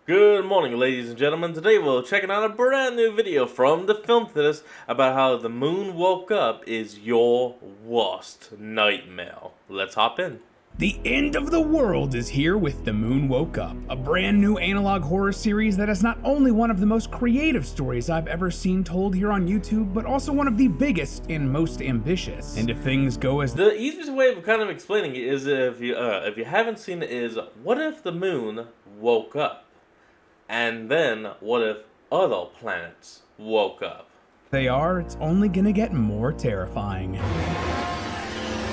Good morning, ladies and gentlemen. Today we're checking out a brand new video from the Film Theaters about how the moon woke up is your worst nightmare. Let's hop in. The end of the world is here with The Moon Woke Up, a brand new analog horror series that is not only one of the most creative stories I've ever seen told here on YouTube, but also one of the biggest and most ambitious. And if things go as The easiest way of kind of explaining it is if you haven't seen it is, what if the moon woke up? And then what if other planets woke up? they are, it's only gonna get more terrifying.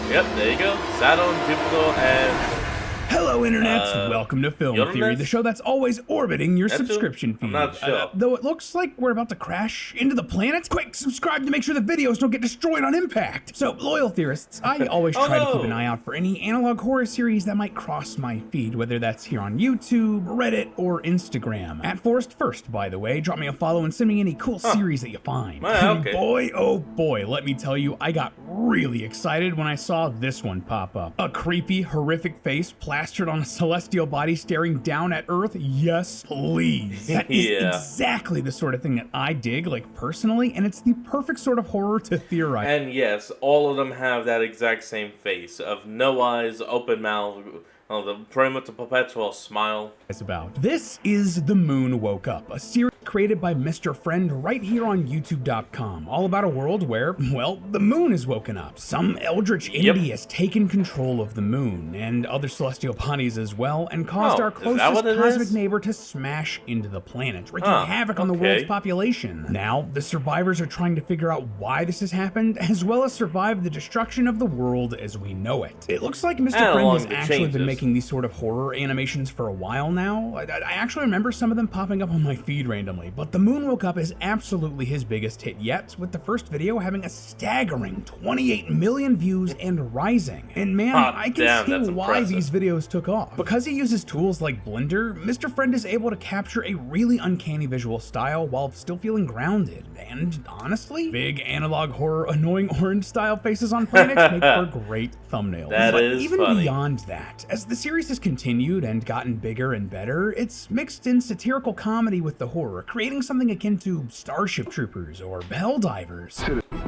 Yep, there you go. Saturn, Jupiter, and Hello Internet, welcome to Film Uranus? Theory, the show that's always orbiting your Neptune? subscription feed. I'm not sure. Though it looks like we're about to crash into the planet. Quick, subscribe to make sure the videos don't get destroyed on impact. So, loyal theorists, I always Oh, try to no. keep an eye out for any analog horror series that might cross my feed, whether that's here on YouTube, Reddit, or Instagram. At Forest First, by the way, drop me a follow and send me any cool series that you find. Ah, okay. Boy, oh boy, let me tell you, I got really excited when I saw this one pop up. A creepy, horrific face plastered on a celestial body staring down at Earth? Yes, please. That is Yeah. exactly the sort of thing that I dig, like personally, and it's the perfect sort of horror to theorize And yes, all of them have that exact same face of no eyes, open mouth, the pretty much a perpetual smile. about. This is The Moon Woke Up, a series created by Mr. Friend right here on YouTube.com, all about a world where, well, the moon is woken up. Some eldritch entity has taken control of the moon and other celestial bodies as well, and caused Oh, our is that closest what it cosmic is? neighbor to smash into the planet, wreaking Huh, havoc on the okay. world's population. Now, the survivors are trying to figure out why this has happened, as well as survive the destruction of the world as we know it. It looks like Mr. And Friend along has the actually been changes. making these sort of horror animations for a while now. I actually remember some of them popping up on my feed randomly, but The Moon Woke Up is absolutely his biggest hit yet, with the first video having a staggering 28 million views and rising. And man, Hot I can damn, see that's why impressive. these videos took off. Because he uses tools like Blender, Mr. Friend is able to capture a really uncanny visual style while still feeling grounded. And honestly, big analog horror, annoying orange style faces on planets make for great thumbnails. That But is even funny. beyond that, as the series has continued and gotten bigger and better, it's mixed in satirical comedy with the horror, creating something akin to Starship Troopers or Helldivers.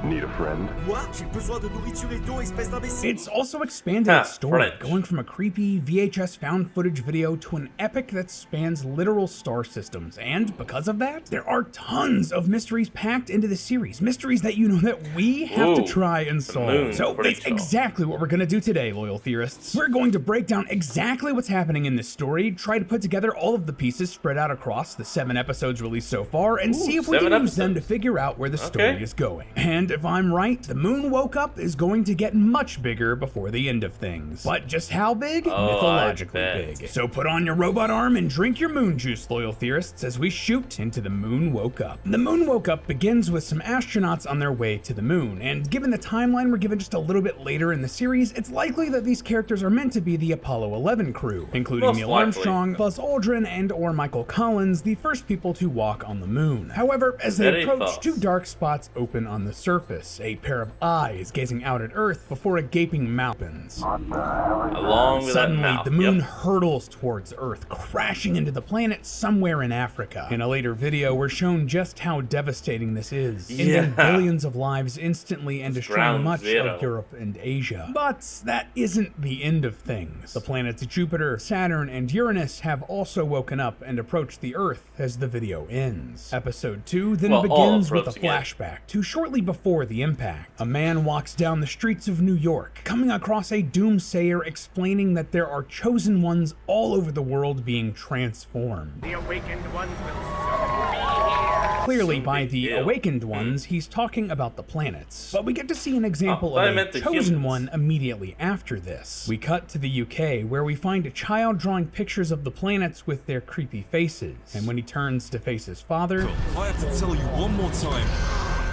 Need a friend? Moi, j'ai besoin de nourriture et d'eau, espèce d'imbécile. It's also expanded its story, French. going from a creepy VHS found footage video to an epic that spans literal star systems. And because of that, there are tons of mysteries packed into the series. Mysteries that you know that we have to Ooh, try and moon, solve. So pretty that's chill. exactly what we're gonna do today, loyal theorists. We're going to break down exactly what's happening in this story, try to put together all of the pieces spread out across the 7 episodes released so far, and see if we can 7 use them to episodes. figure out where the story Okay. is going. And if I'm right, The Moon Woke Up is going to get much bigger before the end of things. But just how big? Oh, Mythologically I bet. big. So put on your robot arm and drink your moon juice, loyal theorists, as we shoot into The Moon Woke Up. The Moon Woke Up begins with some astronauts on their way to the moon, and given the timeline we're given just a little bit later in the series, it's likely that these characters are meant to be the Apollo 11 crew, including Most Neil likely. Armstrong, Buzz Aldrin, and or Michael Collins, the first people to walk on the moon. However, as they Very approach, false. two dark spots open on the surface, a pair of eyes gazing out at Earth before a gaping mouth opens. Along with Suddenly, that mouth. the moon Yep. hurtles towards Earth, crashing into the planet somewhere in Africa. In a later video, we're shown just how devastating this is, ending Yeah. billions of lives instantly and destroying ground much zero. of Europe and Asia. But that isn't the end of things. The planets Jupiter, Saturn, and Uranus have also woken up and approached the Earth as the video ends. Episode 2 then Well, all begins with a approaching it. flashback to shortly before the impact. A man walks down the streets of New York, coming across a doomsayer explaining that there are chosen ones all over the world being transformed. The awakened ones will soon be here. Clearly, by the deal. awakened ones, he's talking about the planets. But we get to see an example Oh, I of a meant the chosen humans. one immediately after this. We cut to the UK, where we find a child drawing pictures of the planets with their creepy faces. And when he turns to face his father, I have to tell you one more time.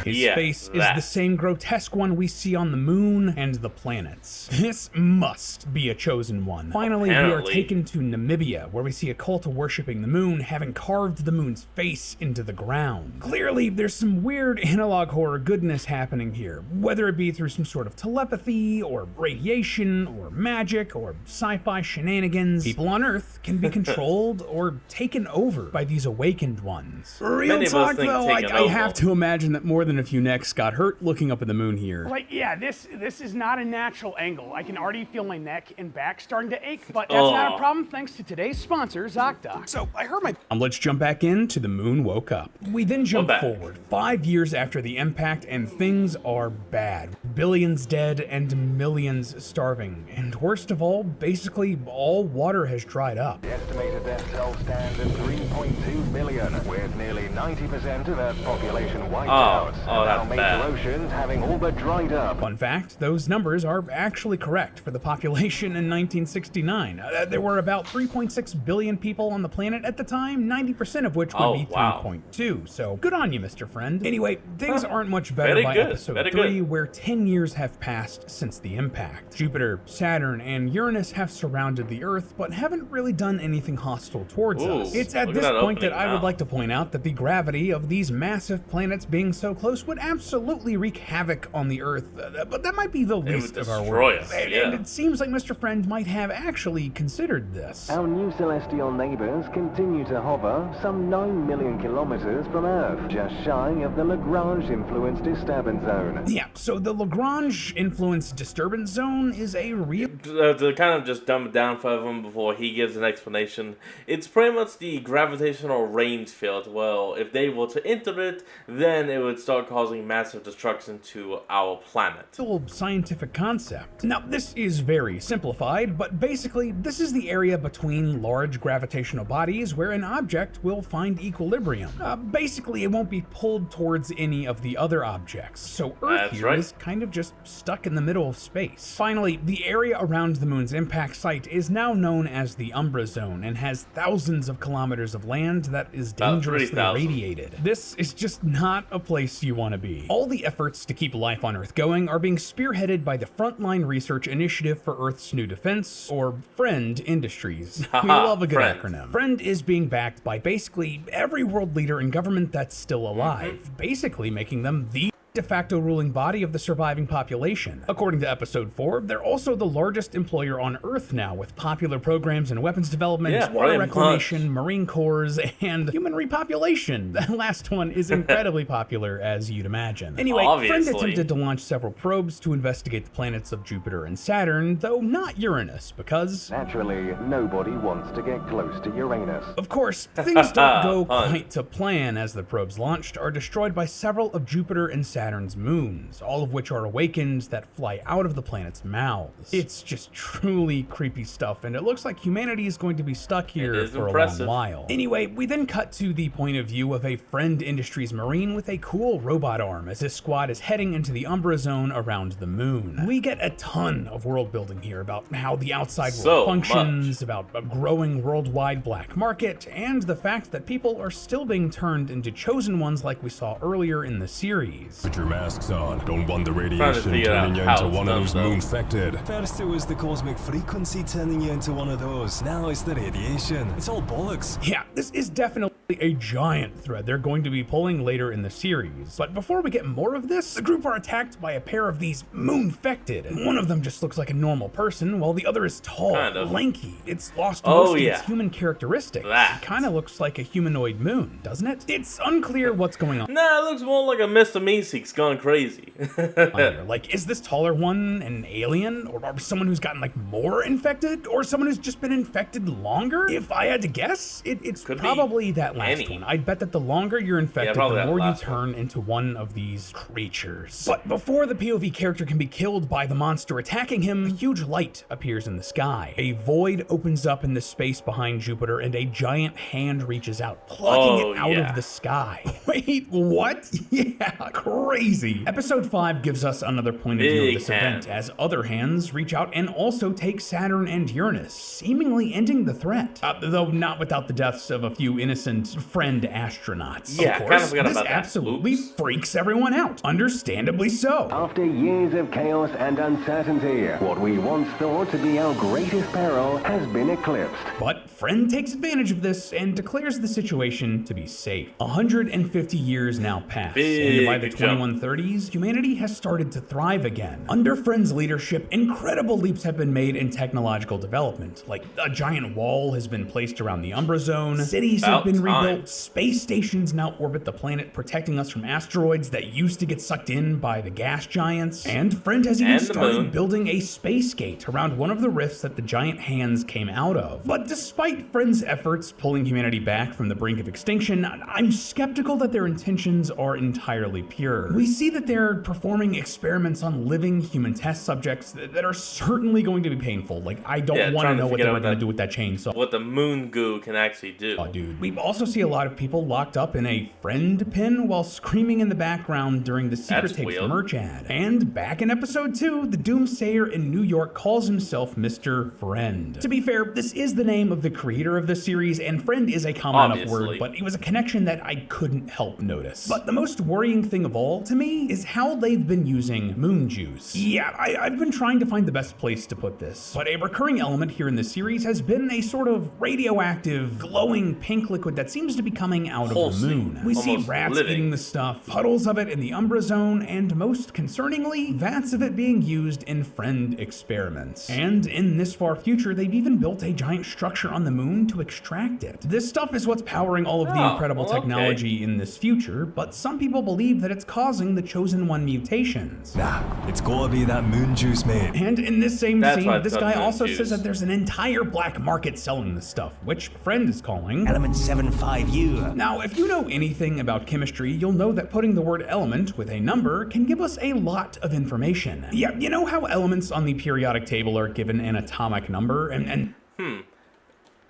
His Yeah, face is that. the same grotesque one we see on the moon and the planets. This must be a chosen one. Finally, we are Apparently. taken to Namibia, where we see a cult worshipping the moon, having carved the moon's face into the ground. Clearly, there's some weird analog horror goodness happening here, whether it be through some sort of telepathy, or radiation, or magic, or sci-fi shenanigans. People on Earth can be controlled or taken over by these awakened ones. Real Many of us talk think though, taken I over. have to imagine that more than a few necks got hurt looking up at the moon here. Like, yeah, this is not a natural angle. I can already feel my neck and back starting to ache, but that's not Oh. a problem thanks to today's sponsor, ZocDoc. So, I heard my Let's jump back into The Moon Woke Up. We then jump back. forward 5 years after the impact, and things are bad. Billions dead and millions starving. And worst of all, basically all water has dried up. The estimated death toll stands at 3.2 billion, with nearly 90% of Earth's population wiped out, and our that's major bad. oceans having all but dried up. Fun fact, those numbers are actually correct for the population in 1969. There were about 3.6 billion people on the planet at the time, 90% of which would Oh, be wow. 3.2. So good on you, Mr. Friend. Anyway, things aren't much better Very by good, episode very 3, good. where 10 years have passed since the impact. Jupiter, Saturn, and Uranus have surrounded the Earth, but haven't really done anything hostile towards Ooh, us. It's at look at this that point that opening I would now. like to point out that the gravity of these massive planets being so close would absolutely wreak havoc on the Earth, but that might be the would least of our destroy worries. us, And yeah. it seems like Mr. Friend might have actually considered this. Our new celestial neighbors continue to hover some 9 million kilometers from Earth, just shy of the Lagrange-influenced disturbance zone. Yeah, so the Lagrange influence disturbance zone is a real To kind of just dumb it down for him before he gives an explanation, it's pretty much the gravitational range field. Well, if they were to enter it, then it would start causing massive destruction to our planet. scientific concept. Now, this is very simplified, but basically, this is the area between large gravitational bodies where an object will find equilibrium. Basically, it won't be pulled towards any of the other objects. So Earth That's here right. is kind of just stuck in the middle of space. Finally, the area around the moon's impact site is now known as the Umbra Zone and has thousands of kilometers of land that is About dangerously 3,000. irradiated. This is just not a place you want to be. All the efforts to keep life on Earth going are being spearheaded by the Frontline Research Initiative for Earth's New Defense, or FRIEND Industries. We Haha, love a good Friend. acronym. FRIEND is being backed by basically every world leader in government that's still alive, basically making them the de facto ruling body of the surviving population. According to episode 4, they're also the largest employer on Earth now, with popular programs in weapons development, Yeah, water pretty reclamation, marine corps, and human repopulation. The last one is incredibly popular, as you'd imagine. Anyway, Friend Obviously. attempted to launch several probes to investigate the planets of Jupiter and Saturn, though not Uranus, because Naturally, nobody wants to get close to Uranus. of course, things don't go Fun. quite to plan as the probes launched are destroyed by several of Jupiter and Saturn's moons, all of which are awakened that fly out of the planet's mouths. It's just truly creepy stuff, and it looks like humanity is going to be stuck here is for impressive. a long while. Anyway, we then cut to the point of view of a Friend Industries Marine with a cool robot arm as his squad is heading into the Umbra Zone around the moon. We get a ton of world building here about how the outside world So functions, about a growing worldwide black market, and the fact that people are still being turned into chosen ones like we saw earlier in the series. Put your masks on. Don't want the Trying to radiation figure out turning you how into it's one of done, those though. moon-infected. First it was the cosmic frequency turning you into one of those. Now it's the radiation. It's all bollocks. Yeah, this is definitely a giant thread they're going to be pulling later in the series. But before we get more of this, the group are attacked by a pair of these moon-fected, and one of them just looks like a normal person, while the other is tall, Kind of. lanky. It's lost Oh, most of yeah. its human characteristics. That. It kind of looks like a humanoid moon, doesn't it? It's unclear what's going on. Nah, it looks more like a Mr. Meeseeks gone crazy. Here. Like, is this taller one an alien, or someone who's gotten like more infected, or someone who's just been infected longer? If I had to guess, it's Could be probably that last any. one. I'd bet that the longer you're infected, probably the that more you last turn into one of these creatures. But before the POV character can be killed by the monster attacking him, a huge light appears in the sky. A void opens up in the space behind Jupiter, and a giant hand reaches out, plucking Oh, it out yeah. of the sky. Wait, what? Yeah, crazy. crazy. Episode 5 gives us another point of view of Big this event, as other hands reach out and also take Saturn and Uranus, seemingly ending the threat. Though not without the deaths of a few innocent friend astronauts. Yeah, of kind course, of forgot this about that. absolutely Oops. freaks everyone out. Understandably so. After years of chaos and uncertainty, what we once thought to be our greatest peril has been eclipsed. But Friend takes advantage of this and declares the situation to be safe. 150 years now pass, and by the Big jump. 2130s, humanity has started to thrive again. Under Friend's leadership, incredible leaps have been made in technological development. Like, a giant wall has been placed around the Umbra Zone, cities have About been time. rebuilt, space stations now orbit the planet, protecting us from asteroids that used to get sucked in by the gas giants, and Friend has even And the started moon. building a space gate around one of the rifts that the giant hands came out of. But despite Friend's efforts pulling humanity back from the brink of extinction, I'm skeptical that their intentions are entirely pure. We see that they're performing experiments on living human test subjects that are certainly going to be painful. Like, I don't Yeah, want to trying to know what figure they out were going to that- do with that chainsaw. What the moon goo can actually do. Oh, dude. We also see a lot of people locked up in a Friend pin while screaming in the background during the Secret That's Tapes weird. merch ad. And back in episode 2, the Doomsayer in New York calls himself Mr. Friend. To be fair, this is the name of the creator of the series, and Friend is a common enough Obviously. word, but it was a connection that I couldn't help notice. But the most worrying thing of all to me is how they've been using moon juice. Yeah, I've been trying to find the best place to put this, but a recurring element here in the series has been a sort of radioactive, glowing pink liquid that seems to be coming out of the Pulsing. moon. We see Almost rats living. eating the stuff, puddles of it in the Umbra Zone, and most concerningly, vats of it being used in Friend experiments. And in this far future, they've even built a giant structure on the moon to extract it. This stuff is what's powering all of the Oh, incredible well, okay. technology in this future, but some people believe that it's causing the Chosen One mutations. Nah, it's gotta be that moon juice, mate. And in this same That's scene, why this it's guy called also moon juice. says that there's an entire black market selling this stuff, which Friend is calling Element 75U. Now, if you know anything about chemistry, you'll know that putting the word element with a number can give us a lot of information. Yeah, you know how elements on the periodic table are given an atomic number, and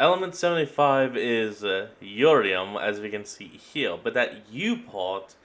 Element 75 is urium, as we can see here, but that U part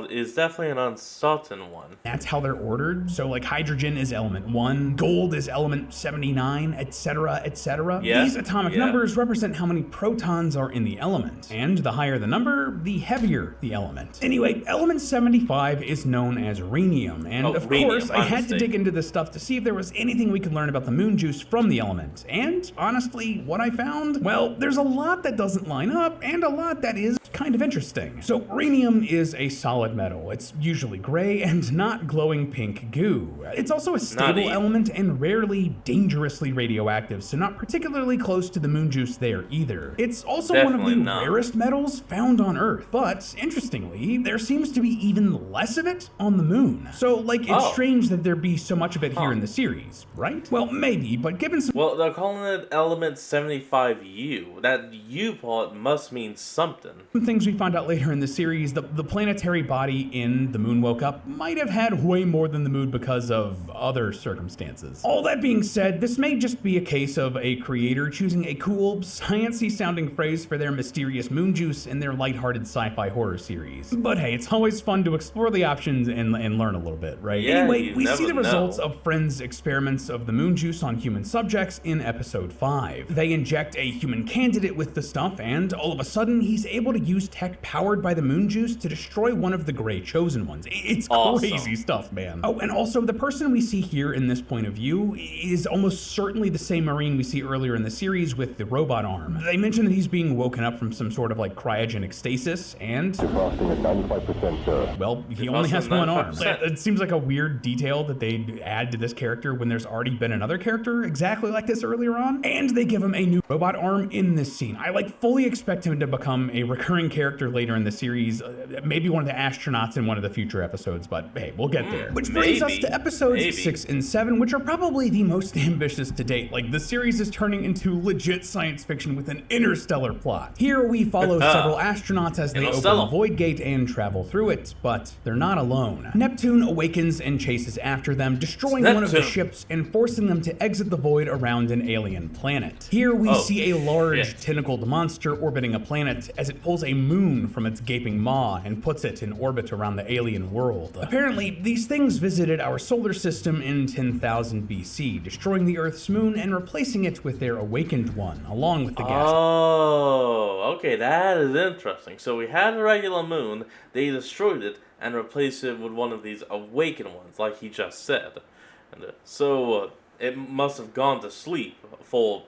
is definitely an uncertain one. that's how they're ordered. So, like, hydrogen is element 1, gold is element 79, etc., etc. Yeah, These atomic yeah. numbers represent how many protons are in the element, and the higher the number, the heavier the element. Anyway, element 75 is known as rhenium, and Oh, of rhenium, course, I my had to mistake. dig into this stuff to see if there was anything we could learn about the moon juice from the element. And honestly, what I found? Well, there's a lot that doesn't line up, and a lot that is kind of interesting. So, rhenium is a solid metal. It's usually gray and not glowing pink goo. It's also a stable even. element and rarely dangerously radioactive, so not particularly close to the moon juice there either. It's also one of Definitely the not. rarest metals found on Earth, but interestingly, there seems to be even less of it on the moon. So, like, it's Oh. strange that there be so much of it here Huh. in the series, right? Well, maybe, but given some Well, they're calling it element 75U. That U part must mean something. things we found out later in the series, the planetary body in The Moon Woke Up might have had way more than the moon because of other circumstances. All that being said, this may just be a case of a creator choosing a cool, sciencey sounding phrase for their mysterious moon juice in their lighthearted sci-fi horror series. But hey, it's always fun to explore the options and learn a little bit, right? Yeah, Anyway, you we see the never results know. of Friend's experiments of the moon juice on human subjects in episode 5. They inject a human candidate with the stuff, and all of a sudden, he's able to use tech powered by the moon juice to destroy one of the Grey Chosen Ones. It's Awesome. crazy stuff, man. Oh, and also, the person we see here in this point of view is almost certainly the same Marine we see earlier in the series with the robot arm. They mention that he's being woken up from some sort of like cryogenic stasis, and Frosting at 95%, sir. well, he only has one arm. 95%. It seems like a weird detail that they add to this character when there's already been another character exactly like this earlier on. And they give him a new robot arm in this scene. I like fully expect him to become a recurring character later in the series, maybe one of the astronauts in one of the future episodes, but hey, we'll get there. Which brings us maybe. to episodes Maybe. 6 and 7, which are probably the most ambitious to date. Like, the series is turning into legit science fiction with an interstellar plot. Here we follow several astronauts as they open Interstellar. a void gate and travel through it, but they're not alone. Neptune awakens and chases after them, destroying one of the Neptune. ships and forcing them to exit the void around an alien planet. Here we Oh, see a large shit. tentacled monster orbiting a planet as it pulls a moon from its gaping maw and puts it in in orbit around the alien world. Apparently, these things visited our solar system in 10,000 BC, destroying the Earth's moon and replacing it with their awakened one, along with the gas. Oh, okay, that is interesting. So we had a regular moon, they destroyed it and replaced it with one of these awakened ones, like he just said. And so it must have gone to sleep for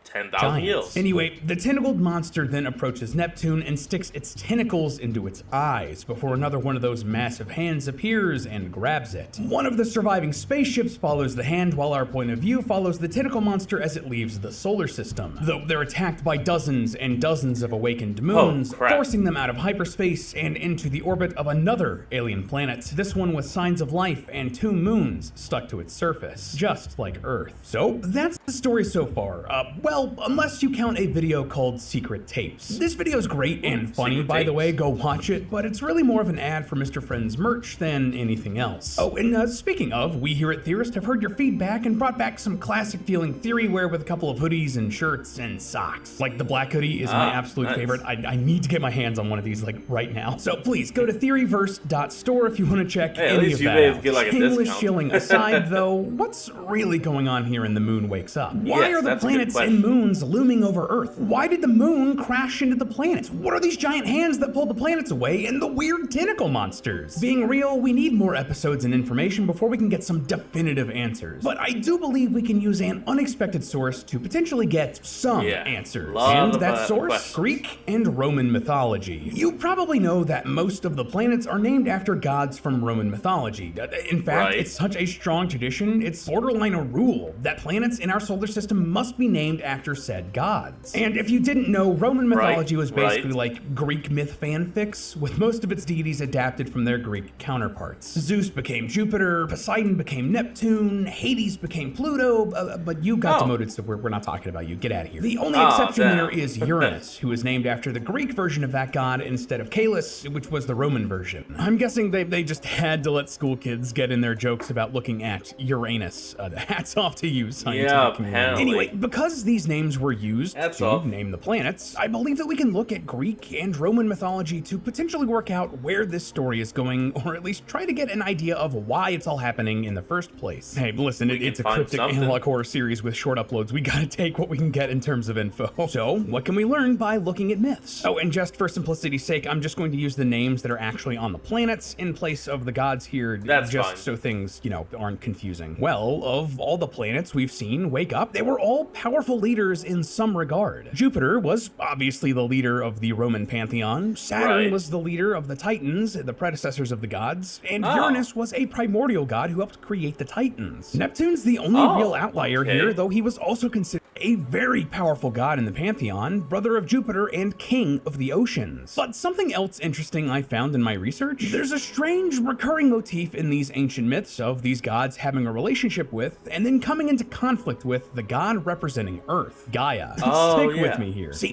10,000 years. Anyway, the tentacled monster then approaches Neptune and sticks its tentacles into its eyes before another one of those massive hands appears and grabs it. One of the surviving spaceships follows the hand while our point of view follows the tentacle monster as it leaves the solar system. Though they're attacked by dozens and dozens of awakened moons, forcing them out of hyperspace and into the orbit of another alien planet, this one with signs of life and 2 moons stuck to its surface, just like Earth. So that's the story so far. Well, unless you count a video called Secret Tapes. This video is great and funny, by the way, go watch it, but it's really more of an ad for Mr. Friend's merch than anything else. Oh, and speaking of, we here at Theorist have heard your feedback and brought back some classic feeling theory wear with a couple of hoodies and shirts and socks. Like the black hoodie is my absolute favorite. I need to get my hands on one of these like right now. So please go to theoryverse.store if you want to check any of that out. Get like a English discount. shilling aside though, what's really going on here in The Moon Wakes Up? Why are the that's a good planets question. and moons looming over Earth? Why did the moon crash into the planets? What are these giant hands that pulled the planets away and the weird tentacle monsters? Being real, we need more episodes and information before we can get some definitive answers. But I do believe we can use an unexpected source to potentially get some answers. And that source, Greek and Roman mythology. You probably know that most of the planets are named after gods from Roman mythology. In fact, it's such a strong tradition, it's borderline a rule that planets in our solar system must be named after said gods. And if you didn't know, Roman mythology was basically like Greek myth fanfics, with most of its deities adapted from their Greek counterparts. Zeus became Jupiter, Poseidon became Neptune, Hades became Pluto, but you got demoted, so we're not talking about you. Get out of here. The only exception there is Uranus, who is named after the Greek version of that god instead of Caelus, which was the Roman version. I'm guessing they just had to let school kids get in their jokes about looking at Uranus. Hats off to you, scientific community. Anyway, because these names were used to name the planets, I believe that we can look at Greek and Roman mythology to potentially work out where this story is going, or at least try to get an idea of why it's all happening in the first place. Hey, listen, it's a cryptic analog horror series with short uploads. We gotta take what we can get in terms of info. So, what can we learn by looking at myths? Oh, and just for simplicity's sake, I'm just going to use the names that are actually on the planets in place of the gods here, so things, aren't confusing. Well, of all the planets we've seen wake up, they were all powerful leaders in some regard. Jupiter was obviously the leader of the Roman pantheon, Saturn was the leader of the Titans, the predecessors of the gods, and Uranus was a primordial god who helped create the Titans. Neptune's the only real outlier here, though he was also considered a very powerful god in the pantheon, brother of Jupiter and king of the oceans. But something else interesting I found in my research, there's a strange recurring motif in these ancient myths of these gods having a relationship with and then coming into conflict with the god representing Earth, Gaia. Stick with me here. See,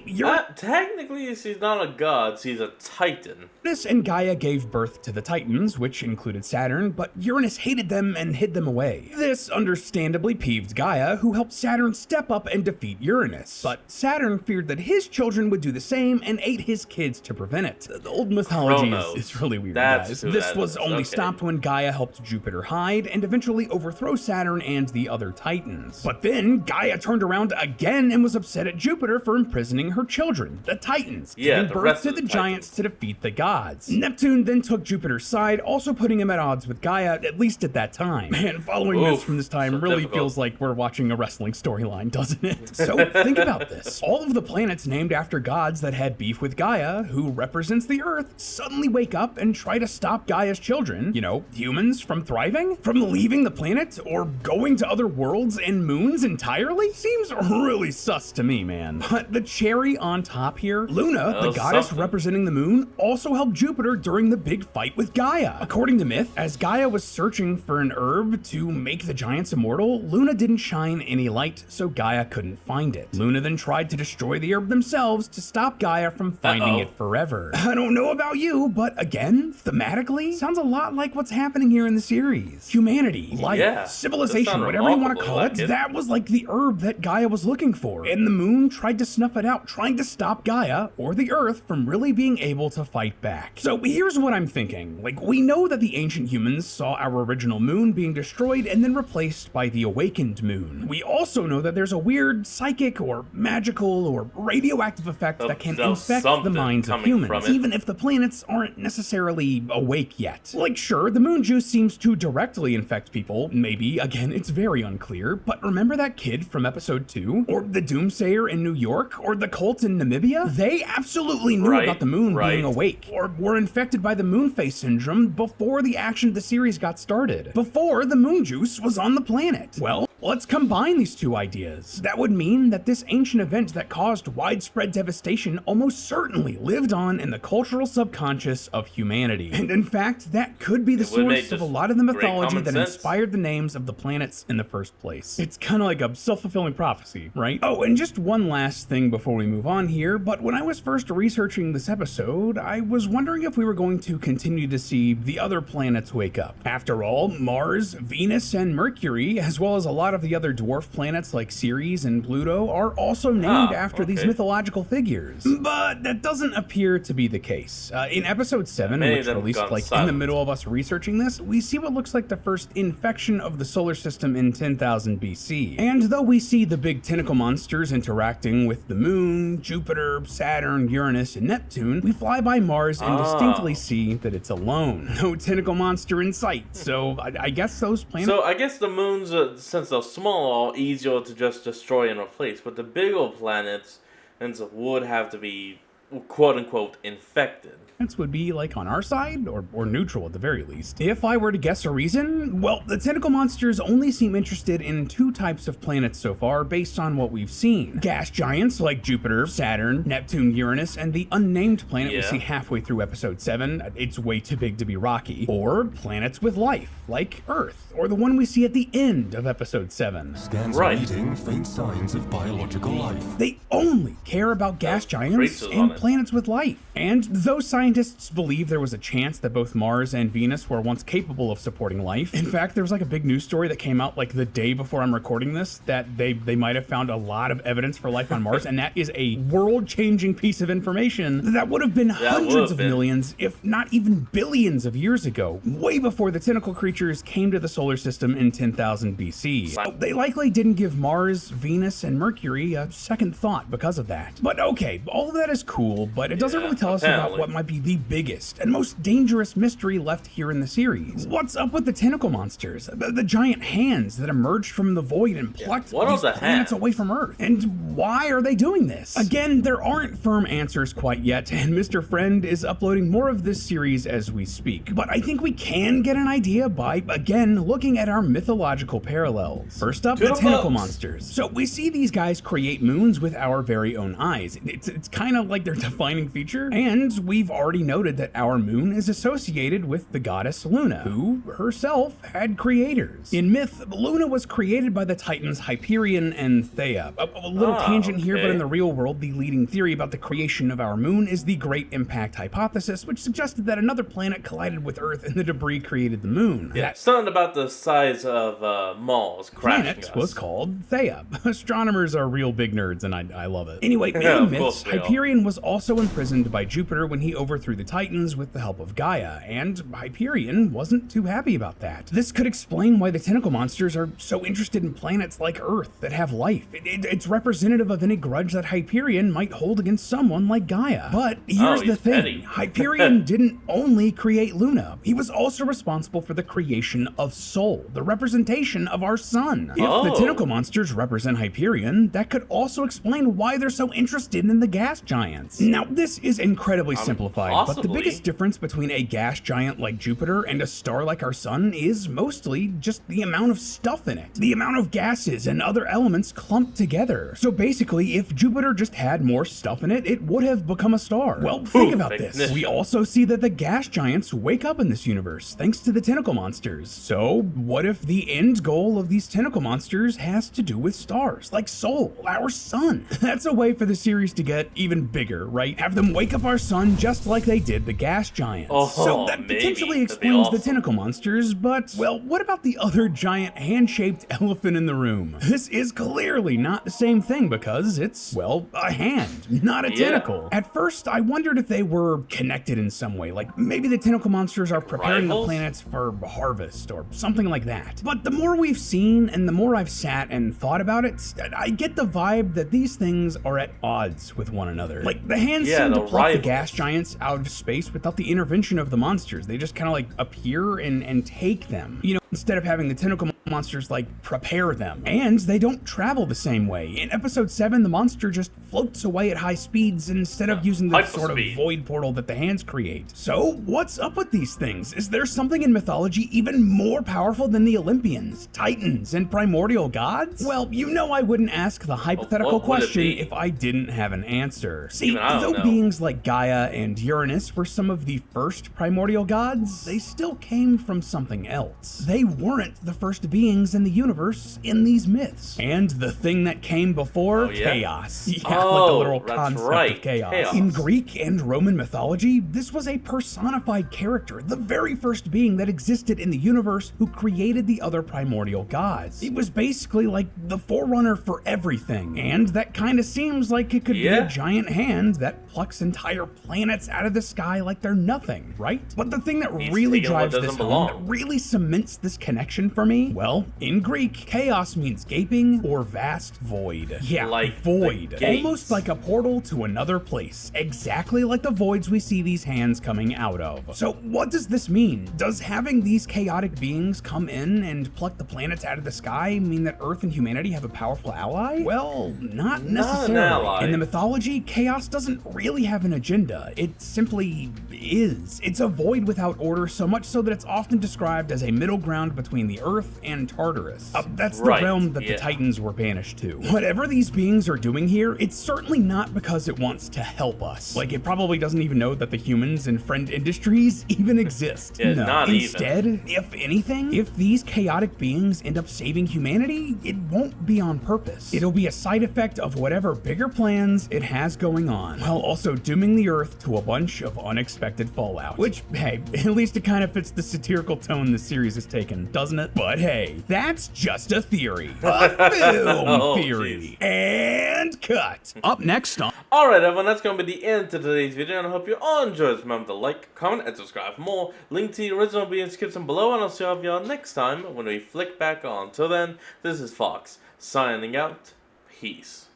technically she's not a god, she's a titan. Uranus and Gaia gave birth to the Titans, which included Saturn, but Uranus hated them and hid them away. This understandably peeved Gaia, who helped Saturn step up and defeat Uranus. But Saturn feared that his children would do the same and ate his kids to prevent it. The old mythology is really weird, guys. This was only stopped when Gaia helped Jupiter hide and eventually overthrow Saturn and the other Titans. But then Gaia turned around again and was upset at Jupiter for imprisoning her children, the Titans, giving birth to the giants to defeat the gods. Neptune then took Jupiter's side, also putting him at odds with Gaia, at least at that time. Man, following myths from this time really feels like we're watching a wrestling storyline, doesn't it? So think about this. All of the planets named after gods that had beef with Gaia, who represents the Earth, suddenly wake up and try to stop Gaia's children, humans, from thriving, from leaving the planet, or going to other worlds and moons entirely? Seems really sus to me, man. But the cherry on top here, Luna, the goddess representing the moon, also helped Jupiter during the big fight with Gaia. According to myth, as Gaia was searching for an herb to make the giants immortal, Luna didn't shine any light, so Gaia couldn't find it. Luna then tried to destroy the herb themselves to stop Gaia from finding it forever. I don't know about you, but again, thematically, sounds a lot like what's happening here in the series. Humanity, life, civilization, whatever you want to call it, that was like the herb that Gaia was looking looking for, and the moon tried to snuff it out, trying to stop Gaia, or the Earth, from really being able to fight back. So here's what I'm thinking. Like, we know that the ancient humans saw our original moon being destroyed and then replaced by the awakened moon. We also know that there's a weird psychic or magical or radioactive effect that can infect the minds of humans, even if the planets aren't necessarily awake yet. Like, sure, the moon juice seems to directly infect people, maybe, again, it's very unclear, but remember that kid from episode 2? Or the Doomsayer in New York? Or the cult in Namibia? They absolutely knew about the moon being awake, or were infected by the moon phase syndrome before the action of the series got started, before the moon juice was on the planet. Well, let's combine these two ideas. That would mean that this ancient event that caused widespread devastation almost certainly lived on in the cultural subconscious of humanity. And in fact, that could be the source of a lot of the mythology that inspired the names of the planets in the first place. It's kind of like a self-fulfilling prophecy, right? Oh, and just one last thing before we move on here, but when I was first researching this episode, I was wondering if we were going to continue to see the other planets wake up. After all, Mars, Venus, and Mercury, as well as a lot of the other dwarf planets like Ceres and Pluto, are also named after these mythological figures. But that doesn't appear to be the case. In episode 7, which released like in the middle of us researching this, we see what looks like the first infection of the solar system in 10,000 BC. And though we see the big tentacle monsters interacting with the moon, Jupiter, Saturn, Uranus, and Neptune, we fly by Mars and distinctly see that it's alone. No tentacle monster in sight, so I guess those planets... So I guess the moons, since they're small, are easier to just destroy and replace, but the bigger planets would have to be quote-unquote infected. Would be like on our side, or neutral at the very least. If I were to guess a reason, well, the tentacle monsters only seem interested in two types of planets so far based on what we've seen. Gas giants like Jupiter, Saturn, Neptune, Uranus, and the unnamed planet we see halfway through episode 7, it's way too big to be rocky. Or planets with life, like Earth, or the one we see at the end of episode 7. Scans reading faint signs of biological life. They only care about gas giants and planets with life. And those scientists believe there was a chance that both Mars and Venus were once capable of supporting life. In fact, there was like a big news story that came out like the day before I'm recording this that they might have found a lot of evidence for life on Mars, and that is a world-changing piece of information that would have been hundreds of millions, if not even billions of years ago, way before the tentacle creatures came to the solar system in 10,000 BC. So they likely didn't give Mars, Venus, and Mercury a second thought because of that. But okay, all of that is cool, but it doesn't really tell us about what might be the biggest and most dangerous mystery left here in the series. What's up with the tentacle monsters? The giant hands that emerged from the void and plucked these planets away from Earth? And why are they doing this? Again, there aren't firm answers quite yet, and Mr. Friend is uploading more of this series as we speak. But I think we can get an idea by, again, looking at our mythological parallels. First up, the tentacle monsters. So we see these guys create moons with our very own eyes. It's kind of like their defining feature, and we've already noted that our moon is associated with the goddess Luna, who herself had creators. In myth, Luna was created by the titans Hyperion and Theia. A little tangent here, but in the real world, the leading theory about the creation of our moon is the Great Impact Hypothesis, which suggested that another planet collided with Earth and the debris created the moon. Yeah, something about the size of Mars crashing planet was called Theia. Astronomers are real big nerds, and I love it. Anyway, in myths, Hyperion was also imprisoned by Jupiter when he overthrew the Titans with the help of Gaia, and Hyperion wasn't too happy about that. This could explain why the tentacle monsters are so interested in planets like Earth that have life. It's representative of any grudge that Hyperion might hold against someone like Gaia. But here's the thing. Hyperion didn't only create Luna. He was also responsible for the creation of Sol, the representation of our sun. If the tentacle monsters represent Hyperion, that could also explain why they're so interested in the gas giants. Now, this is incredibly simplified, but the biggest difference between a gas giant like Jupiter and a star like our sun is mostly just the amount of stuff in it. The amount of gases and other elements clumped together. So basically, if Jupiter just had more stuff in it, it would have become a star. Well, think about this. We also see that the gas giants wake up in this universe, thanks to the tentacle monsters. So what if the end goal of these tentacle monsters has to do with stars, like Sol, our sun? That's a way for the series to get even bigger, monster, right? Have them wake up our sun just like they did the gas giants. Oh, so that maybe. potentially That'd be explains the awesome. tentacle monsters, but, well, what about the other giant hand-shaped elephant in the room? This is clearly not the same thing because it's, well, a hand, not a Yeah. tentacle. At first, I wondered if they were connected in some way, like maybe the tentacle monsters are preparing Rivals? the planets for harvest or something like that. But the more we've seen and the more I've sat and thought about it, I get the vibe that these things are at odds with one another. Like, the hands Yeah, seem to the pluck the rivals. gas giants out of space without the intervention of the monsters. They just kind of like appear and take them. You know, instead of having the tentacle monsters like prepare them. And they don't travel the same way. In episode 7, the monster just floats away at high speeds instead of using the sort of Hyperspeed. void portal that the hands create. So, what's up with these things? Is there something in mythology even more powerful than the Olympians, Titans, and primordial gods? Well, you know I wouldn't ask the hypothetical what would it question be? if I didn't have an answer. See, Even I don't though know. beings like Gaia and Uranus were some of the first primordial gods, they still came from something else. They weren't the first beings in the universe in these myths. And the thing that came before, Oh, yeah? chaos. Yeah, like the Oh, literal that's concept right, of chaos. chaos. In Greek and Roman mythology, this was a personified character, the very first being that existed in the universe who created the other primordial gods. It was basically like the forerunner for everything, and that kind of seems like it could be Yeah. a giant hand that plucks entire planets out of the sky like they're nothing, right? But the thing that He's really taking what drives this doesn't home, belong. that really cements this connection for me, well, in Greek, chaos means gaping or vast void. Yeah, Like the void. gates. Almost like a portal to another place, exactly like the voids we see these hands coming out of. So what does this mean? Does having these chaotic beings come in and pluck the planets out of the sky mean that Earth and humanity have a powerful ally? Well, not necessarily. ally. In the mythology, chaos doesn't really have an agenda. It simply is. It's a void without order, so much so that it's often described as a middle ground between the Earth and Tartarus. That's the Right, realm that the yeah. Titans were banished to. Whatever these beings are doing here, it's certainly not because it wants to help us. Like, it probably doesn't even know that the humans and friend industries even exist. Yeah, no. not even. Instead, if anything, if these chaotic beings end up saving humanity, it won't be on purpose. It'll be a side effect of whatever bigger plans it has going on, while also dooming the Earth to a bunch of unexpected fallout. Which, hey, at least it kind of fits the satirical tone the series has taken, doesn't it? But hey, that's just a theory. A film Oh, theory. And cut. Up next on Alright everyone, that's going to be the end of today's video, and I hope you all enjoyed. Remember to like, comment, and subscribe for more. Link to the original will be in the description below, and I'll see all of y'all next time when we flick back on. Till then, this is Fox, signing out. Peace.